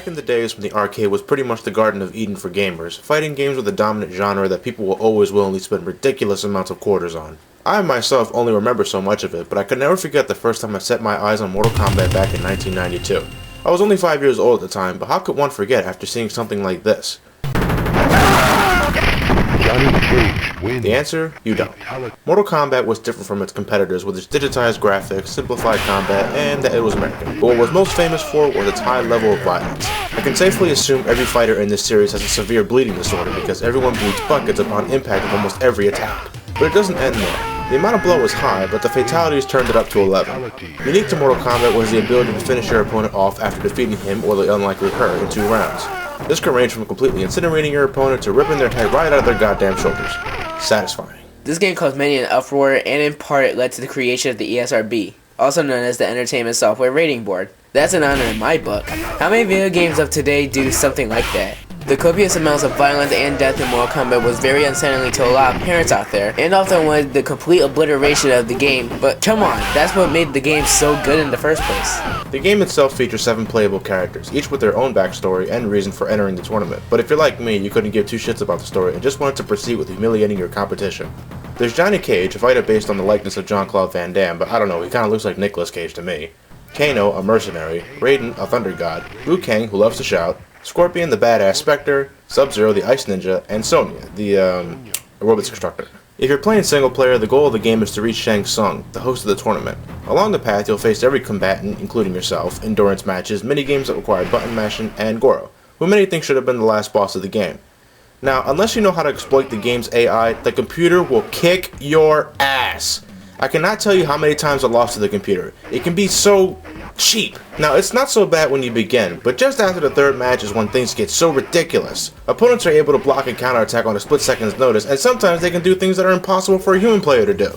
Back in the days when the arcade was pretty much the Garden of Eden for gamers, fighting games were the dominant genre that people will always willingly spend ridiculous amounts of quarters on. I myself only remember so much of it, but I could never forget the first time I set my eyes on Mortal Kombat back in 1992. I was only 5 years old at the time, but how could one forget after seeing something like this? The answer? You don't. Mortal Kombat was different from its competitors with its digitized graphics, simplified combat, and that it was American. But what it was most famous for was its high level of violence. I can safely assume every fighter in this series has a severe bleeding disorder because everyone bleeds buckets upon impact of almost every attack. But it doesn't end there. The amount of blow was high, but the fatalities turned it up to 11. Unique to Mortal Kombat was the ability to finish your opponent off after defeating him or the unlikely her in 2 rounds. This can range from completely incinerating your opponent to ripping their head right out of their goddamn shoulders. Satisfying. This game caused many an uproar and in part led to the creation of the ESRB, also known as the Entertainment Software Rating Board. That's an honor in my book. How many video games of today do something like that? The copious amounts of violence and death in Mortal Kombat was very unsettling to a lot of parents out there, and often wanted the complete obliteration of the game, but come on, that's what made the game so good in the first place. The game itself features 7 playable characters, each with their own backstory and reason for entering the tournament, but if you're like me, you couldn't give 2 shits about the story and just wanted to proceed with humiliating your competition. There's Johnny Cage, a fighter based on the likeness of Jean-Claude Van Damme, but I don't know, he kinda looks like Nicolas Cage to me. Kano, a mercenary, Raiden, a thunder god, Liu Kang, who loves to shout, Scorpion, the badass Spectre, Sub-Zero, the ice ninja, and Sonya, the aerobics instructor. If you're playing single player, the goal of the game is to reach Shang Tsung, the host of the tournament. Along the path, you'll face every combatant, including yourself, endurance matches, minigames that require button mashing, and Goro, who many think should have been the last boss of the game. Now, unless you know how to exploit the game's AI, the computer will kick your ass. I cannot tell you how many times I lost to the computer. It can be so cheap. Now, it's not so bad when you begin, but just after the 3rd match is when things get so ridiculous. Opponents are able to block and counterattack on a split second's notice, and sometimes they can do things that are impossible for a human player to do.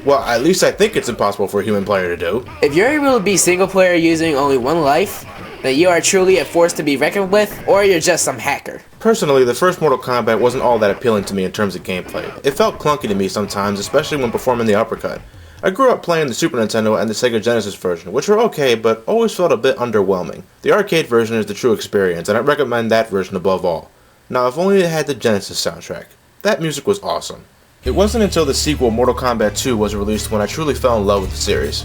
Well, at least I think it's impossible for a human player to do. If you're able to be single player using only 1 life, then you are truly a force to be reckoned with, or you're just some hacker. Personally, the first Mortal Kombat wasn't all that appealing to me in terms of gameplay. It felt clunky to me sometimes, especially when performing the uppercut. I grew up playing the Super Nintendo and the Sega Genesis version, which were okay, but always felt a bit underwhelming. The arcade version is the true experience, and I recommend that version above all. Now, if only it had the Genesis soundtrack. That music was awesome. It wasn't until the sequel, Mortal Kombat 2, was released when I truly fell in love with the series.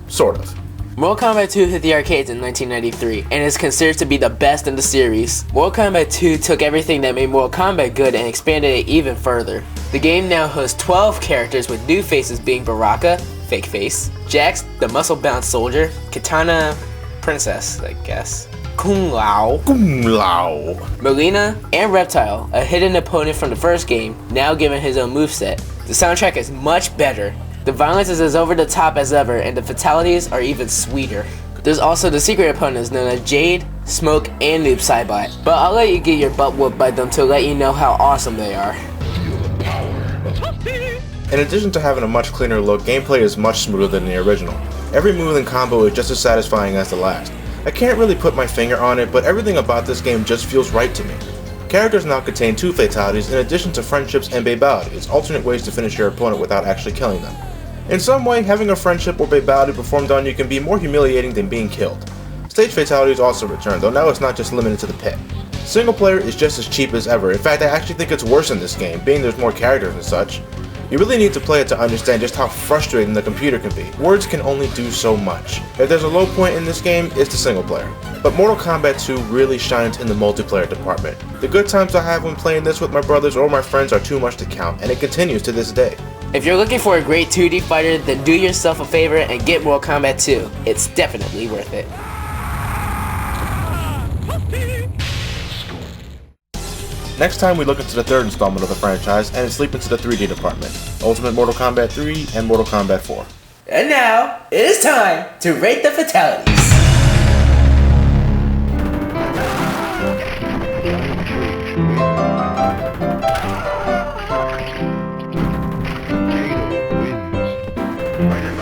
Sort of. Mortal Kombat 2 hit the arcades in 1993, and is considered to be the best in the series. Mortal Kombat 2 took everything that made Mortal Kombat good and expanded it even further. The game now hosts 12 characters with new faces being Baraka, fake face, Jax, the muscle-bound soldier, Kitana, princess, I guess, Kung Lao, Melina, and Reptile, a hidden opponent from the first game, now given his own moveset. The soundtrack is much better. The violence is as over the top as ever, and the fatalities are even sweeter. There's also the secret opponents known as Jade, Smoke, and Noob Saibot, but I'll let you get your butt whooped by them to let you know how awesome they are. In addition to having a much cleaner look, gameplay is much smoother than the original. Every move and combo is just as satisfying as the last. I can't really put my finger on it, but everything about this game just feels right to me. Characters now contain 2 fatalities in addition to friendships and babalities, alternate ways to finish your opponent without actually killing them. In some way, having a friendship or babality performed on you can be more humiliating than being killed. Stage fatalities also return, though now it's not just limited to the pit. Single player is just as cheap as ever. In fact, I actually think it's worse in this game, being there's more characters and such. You really need to play it to understand just how frustrating the computer can be. Words can only do so much. If there's a low point in this game, it's the single player. But Mortal Kombat 2 really shines in the multiplayer department. The good times I have when playing this with my brothers or my friends are too much to count, and it continues to this day. If you're looking for a great 2D fighter, then do yourself a favor and get Mortal Kombat 2. It's definitely worth it. Next time we look into the 3rd installment of the franchise and sleep into the 3D department, Ultimate Mortal Kombat 3 and Mortal Kombat 4. And now, it is time to rate the fatalities. Wins.